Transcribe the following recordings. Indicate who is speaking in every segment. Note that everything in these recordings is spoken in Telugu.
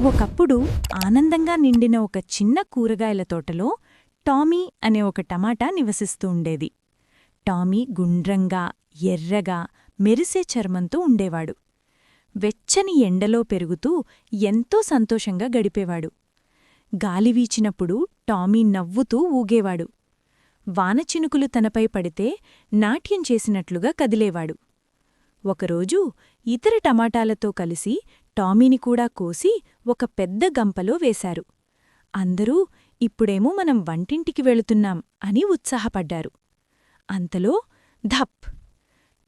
Speaker 1: ఒకప్పుడు ఆనందంగా నిండిన ఒక చిన్న కూరగాయల తోటలో టామీ అనే ఒక టమాటా నివసిస్తూ ఉండేది. టామీ గుండ్రంగా, ఎర్రగా, మెరిసే చర్మంతో ఉండేవాడు. వెచ్చని ఎండలో పెరుగుతూ ఎంతో సంతోషంగా గడిపేవాడు. గాలివీచినప్పుడు టామీ నవ్వుతూ ఊగేవాడు. వానచినుకులు తనపై పడితే నాట్యం చేసినట్లుగా కదిలేవాడు. ఒకరోజు ఇతర టమాటాలతో కలిసి టామీని కూడా కోసి ఒక పెద్ద గంపలో వేశారు. అందరూ ఇప్పుడేమో మనం వంటింటికి వెళుతున్నాం అని ఉత్సాహపడ్డారు. అంతలో ధప్!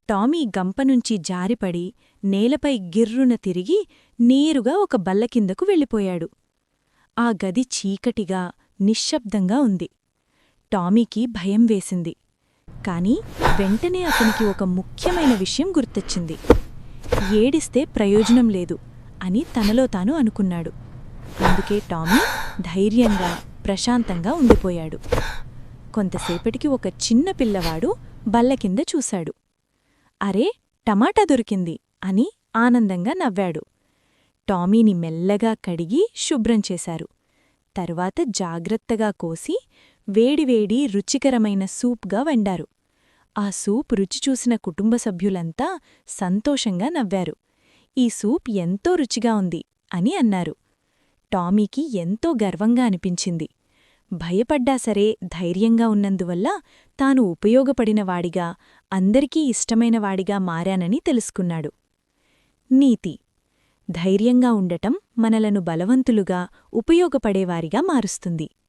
Speaker 1: టామీ గంపనుంచి జారిపడి నేలపై గిర్రున తిరిగి నేరుగా ఒక బల్ల కిందకు వెళ్ళిపోయాడు. ఆ గది చీకటిగా, నిశ్శబ్దంగా ఉంది. టామీకి భయం వేసింది. కాని వెంటనే అతనికి ఒక ముఖ్యమైన విషయం గుర్తొచ్చింది. ఏడిస్తే ప్రయోజనం లేదు అని తనలో తాను అనుకున్నాడు. అందుకే టామీ ధైర్యంగా, ప్రశాంతంగా ఉండిపోయాడు. కొంతసేపటికి ఒక చిన్న పిల్లవాడు బల్ల కింద చూశాడు. అరే, టమాటా దొరికింది అని ఆనందంగా నవ్వాడు. టామీని మెల్లగా కడిగి శుభ్రం చేశారు. తరువాత జాగ్రత్తగా కోసి వేడివేడి రుచికరమైన సూప్గా వండారు. ఆ సూప్ రుచి చూసిన కుటుంబ సభ్యులంతా సంతోషంగా నవ్వారు. ఈ సూప్ ఎంతో రుచిగా ఉంది అని అన్నారు. టామీకి ఎంతో గర్వంగా అనిపించింది. భయపడ్డా సరే ధైర్యంగా ఉన్నందువల్ల తాను ఉపయోగపడినవాడిగా, అందరికీ ఇష్టమైనవాడిగా మారానని తెలుసుకున్నాడు. నీతి: ధైర్యంగా ఉండటం మనలను బలవంతులుగా, ఉపయోగపడేవారిగా మారుస్తుంది.